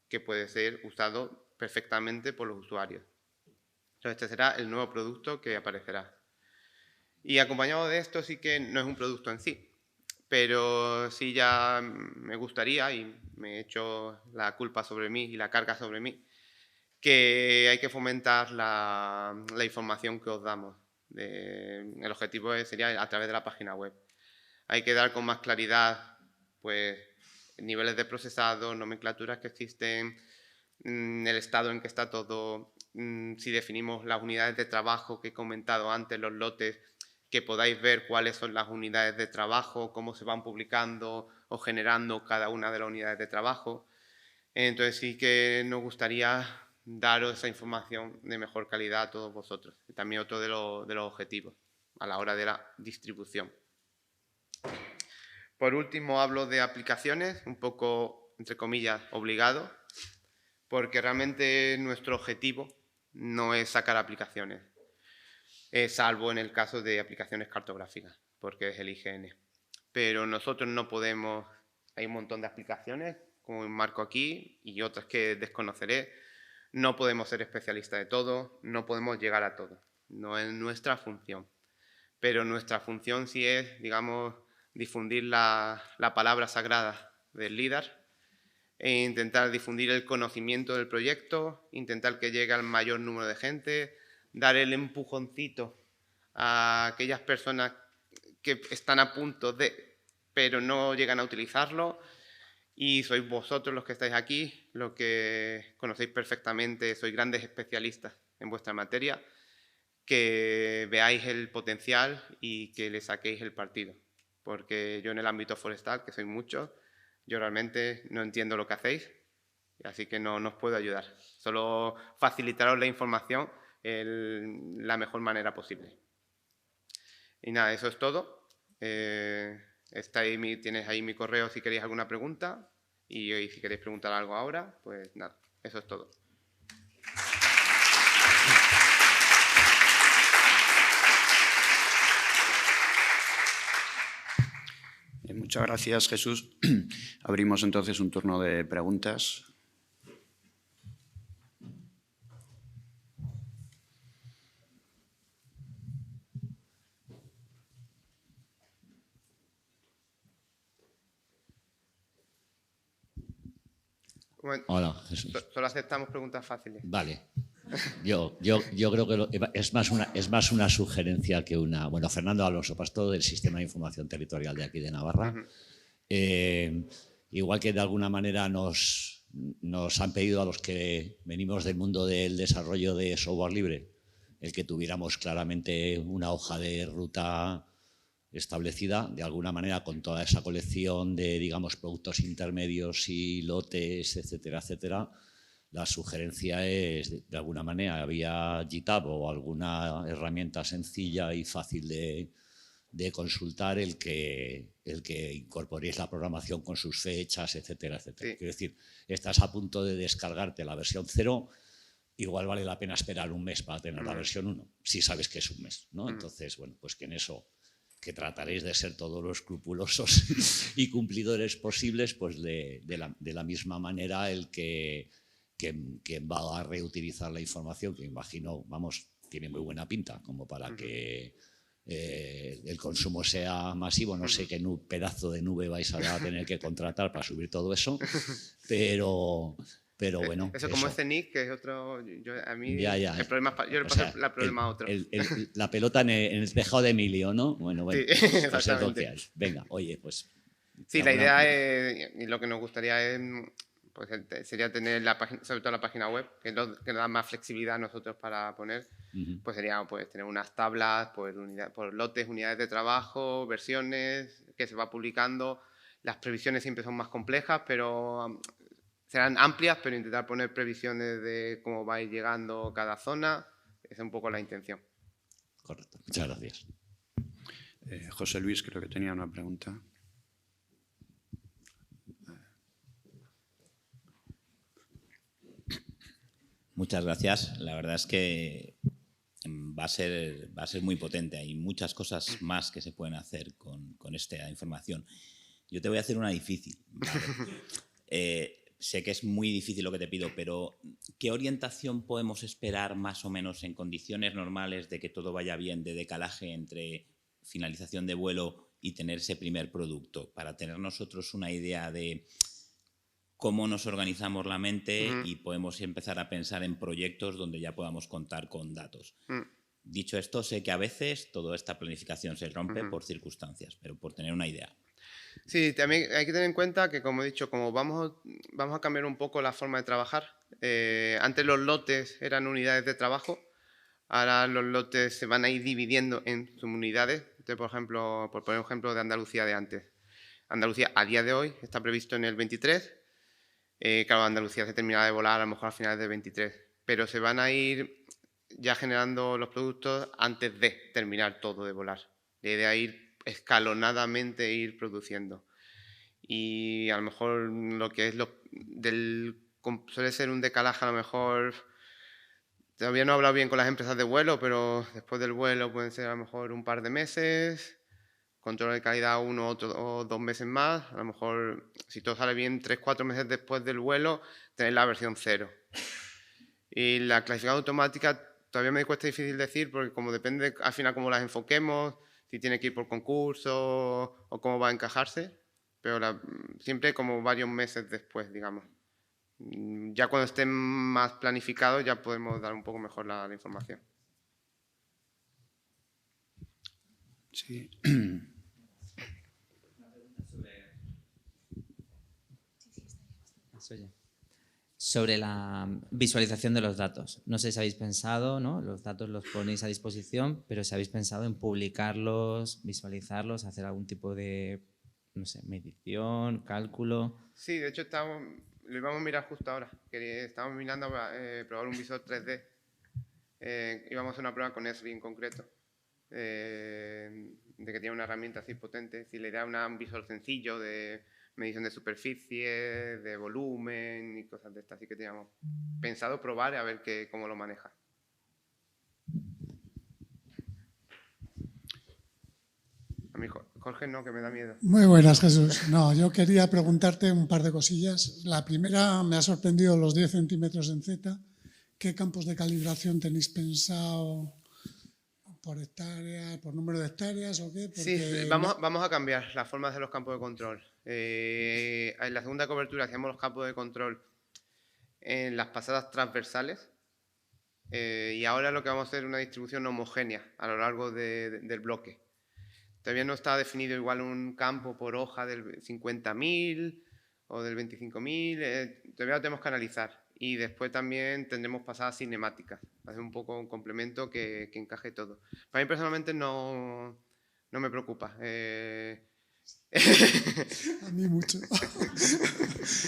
que puede ser usado perfectamente por los usuarios. Entonces, este será el nuevo producto que aparecerá. Y acompañado de esto sí que no es un producto en sí, pero sí ya me gustaría, y me he hecho la culpa sobre mí y la carga sobre mí, que hay que fomentar la información que os damos. El objetivo sería a través de la página web. Hay que dar con más claridad pues, niveles de procesado, nomenclaturas que existen, el estado en que está todo, si definimos las unidades de trabajo que he comentado antes, los lotes, que podáis ver cuáles son las unidades de trabajo, cómo se van publicando o generando cada una de las unidades de trabajo. Entonces sí que nos gustaría daros esa información de mejor calidad a todos vosotros. Y también otro de los objetivos a la hora de la distribución. Por último, hablo de aplicaciones, un poco, entre comillas, obligado, porque realmente nuestro objetivo no es sacar aplicaciones, salvo en el caso de aplicaciones cartográficas, porque es el IGN. Pero nosotros no podemos, hay un montón de aplicaciones, como marco aquí, y otras que desconoceré. No podemos ser especialistas de todo, no podemos llegar a todo. No es nuestra función. Pero nuestra función sí es, digamos, difundir la palabra sagrada del LiDAR e intentar difundir el conocimiento del proyecto, intentar que llegue al mayor número de gente, dar el empujoncito a aquellas personas que están a punto de, pero no llegan a utilizarlo. Y sois vosotros los que estáis aquí, los que conocéis perfectamente, sois grandes especialistas en vuestra materia, que veáis el potencial y que le saquéis el partido. Porque yo en el ámbito forestal, que soy muchos, yo realmente no entiendo lo que hacéis, así que no os puedo ayudar. Solo facilitaros la información de la mejor manera posible. Y nada, eso es todo. Tienes ahí mi correo si queréis alguna pregunta y si queréis preguntar algo ahora, pues nada, eso es todo. Muchas gracias, Jesús. Abrimos entonces un turno de preguntas. Bueno, Hola, Jesús. Solo aceptamos preguntas fáciles. Vale. Yo creo que es más una sugerencia que una... Bueno, Fernando Alonso, pastor del Sistema de Información Territorial de aquí de Navarra. Igual que de alguna manera nos han pedido a los que venimos del mundo del desarrollo de software libre el que tuviéramos claramente una hoja de ruta establecida, de alguna manera, con toda esa colección de, digamos, productos intermedios y lotes, etcétera, etcétera. La sugerencia es, de alguna manera, vía GitHub o alguna herramienta sencilla y fácil de consultar, el que incorporéis la programación con sus fechas, etcétera, etcétera. Sí. Quiero decir, estás a punto de descargarte la versión 0, igual vale la pena esperar un mes para tener la versión 1, si sabes que es un mes, ¿no? Entonces, bueno, pues que en eso, que trataréis de ser todos los escrupulosos y cumplidores posibles, pues de la misma manera el que va a reutilizar la información, que imagino, vamos, tiene muy buena pinta, como para que el consumo sea masivo. No sé qué pedazo de nube vais a tener que contratar para subir todo eso, pero bueno. Eso como ese nick, que es otro... a mí ya. El problema, yo le paso el problema a otro. La pelota en el tejado de Emilio, ¿no? Bueno, sí, pues es lo que hay. Venga, oye, pues... Sí, la idea es, y lo que nos gustaría es, pues, sería tener la página, sobre todo la página web, que nos da más flexibilidad a nosotros para poner, pues sería pues, tener unas tablas por lotes, unidades de trabajo, versiones que se va publicando. Las previsiones siempre son más complejas, pero serán amplias, pero intentar poner previsiones de cómo va a ir llegando cada zona, esa es un poco la intención. Correcto, muchas gracias. José Luis, creo que tenía una pregunta. Muchas gracias. La verdad es que va a ser muy potente. Hay muchas cosas más que se pueden hacer con esta información. Yo te voy a hacer una difícil. ¿Vale? Sé que es muy difícil lo que te pido, pero ¿qué orientación podemos esperar más o menos en condiciones normales de que todo vaya bien, de decalaje entre finalización de vuelo y tener ese primer producto? Para tener nosotros una idea de cómo nos organizamos la mente y podemos empezar a pensar en proyectos donde ya podamos contar con datos. Dicho esto, sé que a veces toda esta planificación se rompe por circunstancias, pero por tener una idea. Sí, también hay que tener en cuenta que, como he dicho, como vamos a cambiar un poco la forma de trabajar. Antes los lotes eran unidades de trabajo, ahora los lotes se van a ir dividiendo en subunidades. Entonces, por ejemplo, por poner un ejemplo de Andalucía de antes. Andalucía a día de hoy está previsto en el 23. Claro, Andalucía se terminará de volar a lo mejor a finales del 23, pero se van a ir ya generando los productos antes de terminar todo de volar. La idea es ir escalonadamente ir produciendo. Y a lo mejor lo que es suele ser un decalaje, a lo mejor todavía no he hablado bien con las empresas de vuelo, pero después del vuelo pueden ser a lo mejor un par de meses, control de calidad 1 o 2 meses más, a lo mejor si todo sale bien 3-4 meses después del vuelo tener la versión 0. Y la clasificación automática todavía me cuesta difícil decir, porque como depende al final cómo las enfoquemos, si tiene que ir por concurso o cómo va a encajarse, pero siempre como varios meses después, digamos. Ya cuando esté más planificado ya podemos dar un poco mejor la información. Sí. Sobre la visualización de los datos. No sé si habéis pensado, ¿no? Los datos los ponéis a disposición, pero si habéis pensado en publicarlos, visualizarlos, hacer algún tipo de, no sé, medición, cálculo. Sí, de hecho lo íbamos a mirar justo ahora. Estábamos mirando probar un visor 3D. Íbamos a hacer una prueba con Esri en concreto. De que tiene una herramienta así potente. Si le da un visor sencillo de medición de superficie, de volumen y cosas de estas. Así que teníamos pensado probar a ver cómo lo maneja. A mí, Jorge, no, que me da miedo. Muy buenas, Jesús. No, yo quería preguntarte un par de cosillas. La primera, me ha sorprendido los 10 centímetros en Z. ¿Qué campos de calibración tenéis pensado? ¿Por hectárea, por número de hectáreas o qué? Porque sí, vamos a cambiar las formas de los campos de control. En la segunda cobertura hacíamos los campos de control en las pasadas transversales y ahora lo que vamos a hacer es una distribución homogénea a lo largo del bloque. Todavía no está definido igual un campo por hoja del 50.000 o del 25.000, todavía lo tenemos que analizar. Y después también tendremos pasadas cinemáticas, hacer un poco un complemento que encaje todo. Para mí personalmente no me preocupa. A mí mucho.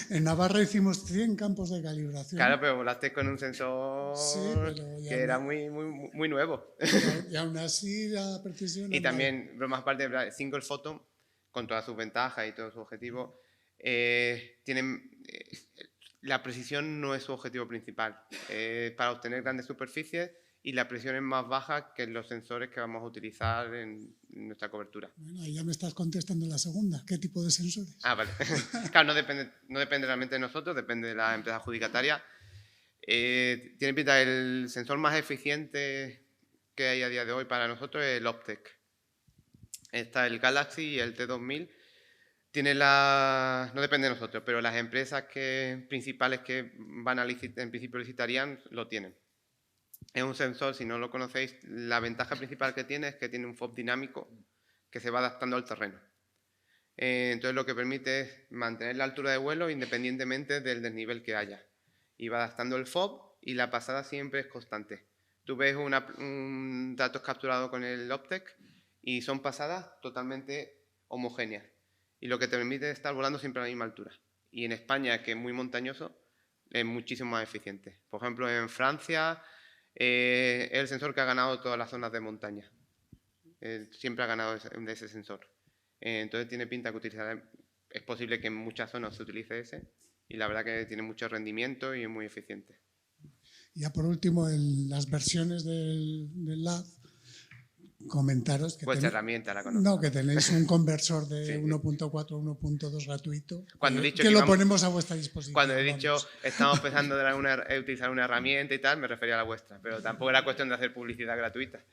En Navarra hicimos 100 campos de calibración. Claro, pero volaste con un sensor que era muy nuevo. Y aún así la precisión... Y también, bromas aparte, Single Photon, con todas sus ventajas y todos sus objetivos, la precisión no es su objetivo principal. Para obtener grandes superficies y la precisión es más baja que los sensores que vamos a utilizar en nuestra cobertura. Bueno, ahí ya me estás contestando la segunda. ¿Qué tipo de sensores? Ah, vale. Claro, no depende realmente de nosotros, depende de la empresa adjudicataria. Tiene pinta el sensor más eficiente que hay a día de hoy para nosotros es el Optec. Está el Galaxy y el T2000. No depende de nosotros, pero las empresas principales que en principio licitarían lo tienen. Es un sensor, si no lo conocéis, la ventaja principal que tiene es que tiene un FOB dinámico que se va adaptando al terreno. Entonces lo que permite es mantener la altura de vuelo independientemente del desnivel que haya. Y va adaptando el FOB y la pasada siempre es constante. Tú ves datos capturados con el Optec y son pasadas totalmente homogéneas. Y lo que te permite es estar volando siempre a la misma altura. Y en España, que es muy montañoso, es muchísimo más eficiente. Por ejemplo, en Francia es el sensor que ha ganado todas las zonas de montaña. Siempre ha ganado de ese sensor. Entonces tiene pinta que es posible que en muchas zonas se utilice ese. Y la verdad que tiene mucho rendimiento y es muy eficiente. Y ya por último, las versiones del LAD, comentaros que herramienta la conozco. No, que tenéis un conversor de sí, 1.4 a 1.2 gratuito que lo ponemos a vuestra disposición. Cuando he dicho estamos pensando en utilizar una herramienta y tal, me refería a la vuestra, pero tampoco era cuestión de hacer publicidad gratuita.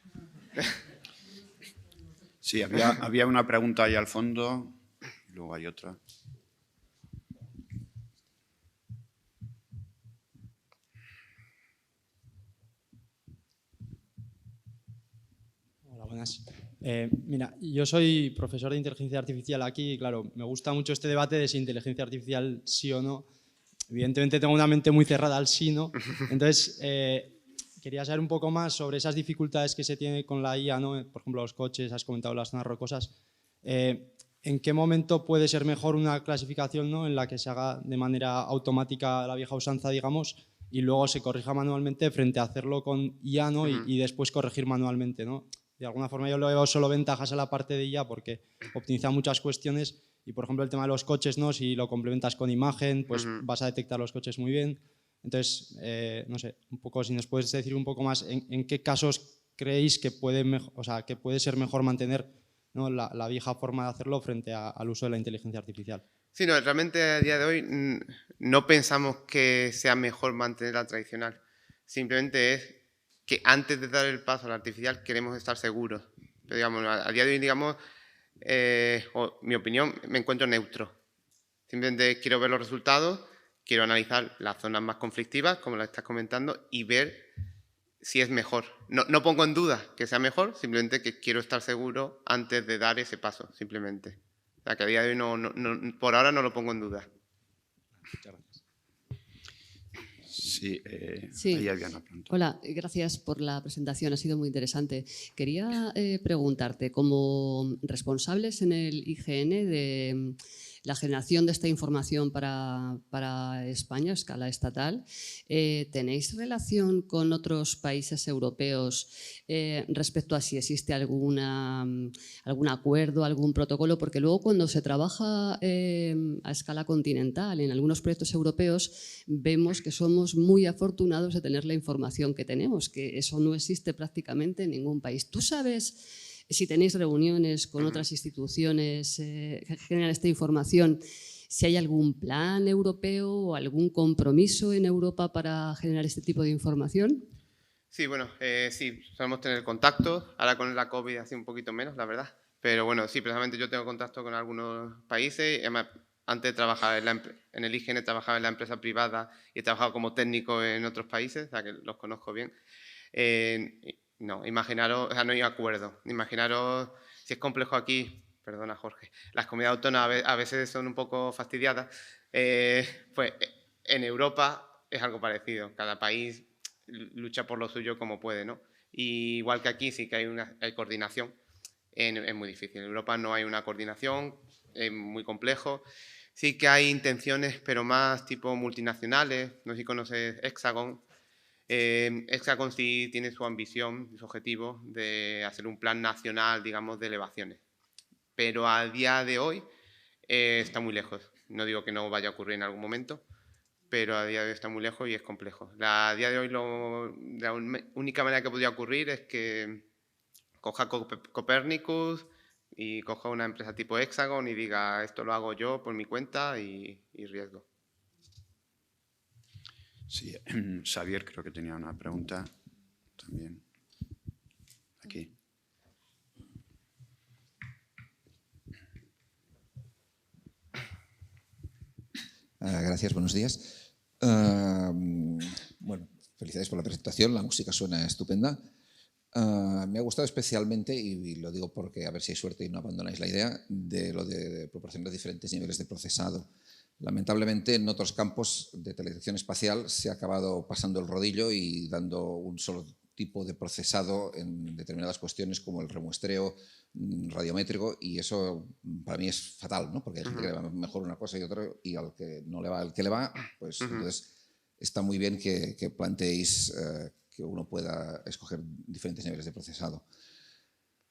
Sí, había una pregunta ahí al fondo y luego hay otra. Buenas. Mira, yo soy profesor de inteligencia artificial aquí y claro, me gusta mucho este debate de si inteligencia artificial sí o no. Evidentemente tengo una mente muy cerrada al sí, ¿no? Entonces, quería saber un poco más sobre esas dificultades que se tiene con la IA, ¿no? Por ejemplo, los coches, has comentado las zonas rocosas. ¿En qué momento puede ser mejor una clasificación, ¿no? En la que se haga de manera automática la vieja usanza, digamos, y luego se corrija manualmente frente a hacerlo con IA, ¿no? Y después corregir manualmente, ¿no? De alguna forma yo le veo solo ventajas a la parte de IA porque optimiza muchas cuestiones y, por ejemplo, el tema de los coches, ¿no? Si lo complementas con imagen, pues vas a detectar los coches muy bien. Entonces, no sé, un poco si nos puedes decir un poco más en qué casos creéis que puede ser mejor mantener, ¿no? la vieja forma de hacerlo frente al uso de la inteligencia artificial. Sí, no, realmente a día de hoy no pensamos que sea mejor mantener la tradicional. Simplemente es que antes de dar el paso a la artificial queremos estar seguros. Pero, digamos, a día de hoy, digamos, o mi opinión, me encuentro neutro. Simplemente quiero ver los resultados, quiero analizar las zonas más conflictivas, como las estás comentando, y ver si es mejor. No pongo en duda que sea mejor, simplemente que quiero estar seguro antes de dar ese paso, simplemente. O sea, que a día de hoy por ahora no lo pongo en duda. Muchas gracias. Sí, Sí. ahí había una pregunta. Hola, gracias por la presentación, ha sido muy interesante. Quería preguntarte, como responsables en el IGN de la generación de esta información para España a escala estatal, ¿tenéis relación con otros países europeos respecto a si existe algún acuerdo, algún protocolo? Porque luego cuando se trabaja a escala continental en algunos proyectos europeos vemos que somos muy afortunados de tener la información que tenemos, que eso no existe prácticamente en ningún país. ¿Tú sabes si tenéis reuniones con otras instituciones que generan esta información, si hay algún plan europeo o algún compromiso en Europa para generar este tipo de información? Sí, bueno, sí, solemos tener contacto. Ahora con la COVID hace un poquito menos, la verdad. Pero bueno, sí, precisamente yo tengo contacto con algunos países. Además, antes de trabajar en el IGN, trabajaba en la empresa privada y he trabajado como técnico en otros países, o sea que los conozco bien. No, imaginaros, o sea, no hay acuerdo. Imaginaros, si es complejo aquí, perdona Jorge, las comunidades autónomas a veces son un poco fastidiadas, pues en Europa es algo parecido. Cada país lucha por lo suyo como puede, ¿no? Y igual que aquí sí que hay coordinación, es muy difícil. En Europa no hay una coordinación, es muy complejo. Sí que hay intenciones, pero más tipo multinacionales. No sé si conoces Hexagon. Hexagon sí tiene su ambición, su objetivo de hacer un plan nacional, digamos, de elevaciones. Pero a día de hoy está muy lejos. No digo que no vaya a ocurrir en algún momento, pero a día de hoy está muy lejos y es complejo. A día de hoy la única manera que podría ocurrir es que coja Copernicus y coja una empresa tipo Hexagon y diga esto lo hago yo por mi cuenta y riesgo. Sí, Xavier creo que tenía una pregunta también. Aquí. Gracias, buenos días. Bueno, felicidades por la presentación, la música suena estupenda. Me ha gustado especialmente, y lo digo porque a ver si hay suerte y no abandonáis la idea, de lo de proporcionar diferentes niveles de procesado. Lamentablemente, en otros campos de teledetección espacial se ha acabado pasando el rodillo y dando un solo tipo de procesado en determinadas cuestiones como el remuestreo radiométrico, y eso para mí es fatal, ¿no? Porque hay gente que le va mejor una cosa y otra, y al que no le va el que le va, pues entonces está muy bien que planteéis que uno pueda escoger diferentes niveles de procesado.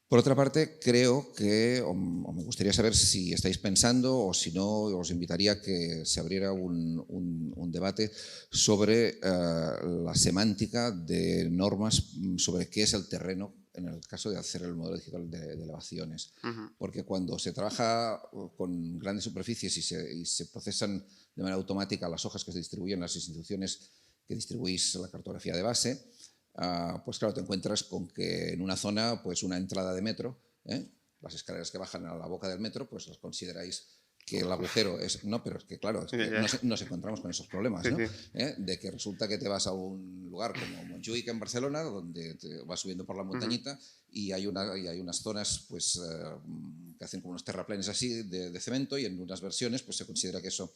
Por otra parte, creo que, o me gustaría saber si estáis pensando, o si no, os invitaría a que se abriera un debate sobre la semántica de normas sobre qué es el terreno en el caso de hacer el modelo digital de elevaciones. Porque cuando se trabaja con grandes superficies y se procesan de manera automática las hojas que se distribuyen en las instituciones que distribuís la cartografía de base, pues claro, te encuentras con que en una zona, pues una entrada de metro, las escaleras que bajan a la boca del metro, pues las consideráis que el agujero es... No, pero es que claro, es que nos encontramos con esos problemas, ¿no? De que resulta que te vas a un lugar como Montjuïc en Barcelona, donde te vas subiendo por la montañita y hay unas zonas pues, que hacen como unos terraplenes así de cemento, y en unas versiones pues se considera que eso...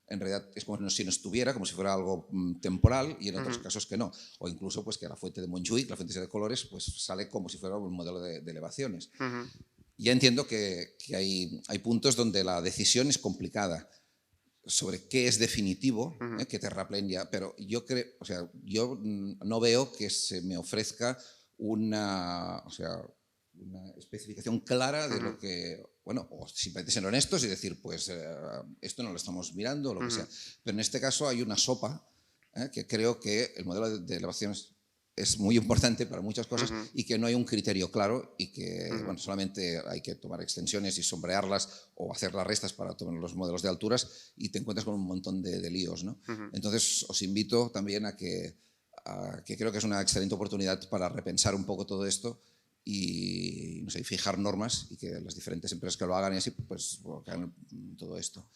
En realidad es como si no estuviera, como si fuera algo temporal, y en otros casos que no. O incluso pues, que la fuente de Montjuïc, la fuente de colores, pues sale como si fuera un modelo de elevaciones. Ya entiendo que hay puntos donde la decisión es complicada sobre qué es definitivo, que terraplén ya, pero yo creo, o sea, yo no veo que se me ofrezca una especificación clara de lo que, bueno, o simplemente ser honestos y decir, pues esto no lo estamos mirando o lo que sea. Pero en este caso hay una sopa que creo que el modelo de elevaciones es muy importante para muchas cosas y que no hay un criterio claro y que bueno, solamente hay que tomar extensiones y sombrearlas o hacer las restas para tomar los modelos de alturas y te encuentras con un montón de líos, ¿no? Entonces os invito también a que creo que es una excelente oportunidad para repensar un poco todo esto y no sé, fijar normas y que las diferentes empresas que lo hagan y así, pues hagan todo esto.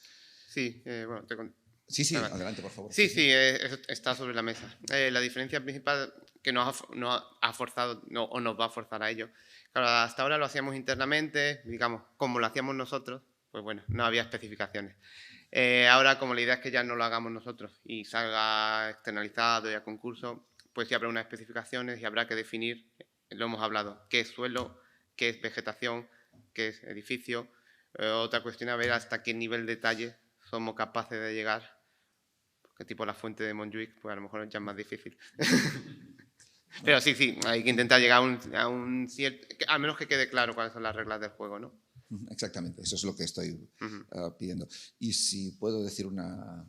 Sí, bueno, Sí, adelante, por favor. Sí, eso está sobre la mesa. La diferencia principal que nos ha forzado o nos va a forzar a ello. Claro, hasta ahora lo hacíamos internamente, digamos, como lo hacíamos nosotros, pues bueno, no había especificaciones. Ahora, como la idea es que ya no lo hagamos nosotros y salga externalizado y a concurso, pues sí habrá unas especificaciones y habrá que definir, lo hemos hablado, qué es suelo, qué es vegetación, qué es edificio. Otra cuestión a ver hasta qué nivel de detalle somos capaces de llegar. Que tipo la fuente de Montjuic, pues a lo mejor ya es más difícil. Pero sí, hay que intentar llegar a un cierto... Al menos que quede claro cuáles son las reglas del juego, ¿no? Exactamente, eso es lo que estoy pidiendo. Y si puedo decir una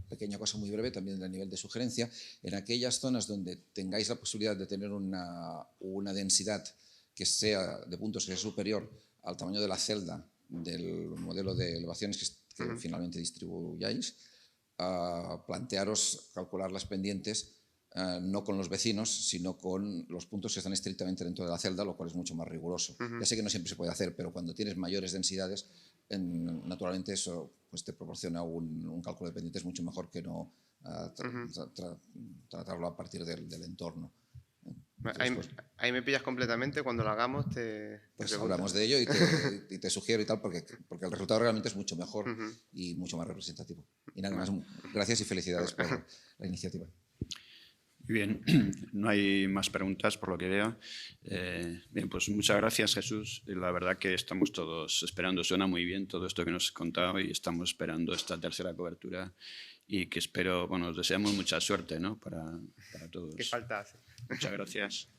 pequeña cosa muy breve, también a nivel de sugerencia, en aquellas zonas donde tengáis la posibilidad de tener una densidad que sea de puntos que sea superior al tamaño de la celda del modelo de elevaciones que finalmente distribuyáis, plantearos calcular las pendientes no con los vecinos, sino con los puntos que están estrictamente dentro de la celda, lo cual es mucho más riguroso. Ya sé que no siempre se puede hacer, pero cuando tienes mayores densidades, naturalmente eso pues, te proporciona un cálculo de pendientes mucho mejor que no tratarlo a partir del entorno. Entonces, ahí me pillas completamente, cuando lo hagamos pues hablamos de ello y te sugiero y tal, porque el resultado realmente es mucho mejor y mucho más representativo. Y nada más, gracias y felicidades por la iniciativa. Muy bien, no hay más preguntas por lo que veo. Bien, pues muchas gracias, Jesús. La verdad que estamos todos esperando, suena muy bien todo esto que nos has contado y estamos esperando esta tercera cobertura y que espero, bueno, os deseamos mucha suerte, ¿no? Para todos. ¿Qué falta hace? Muchas gracias.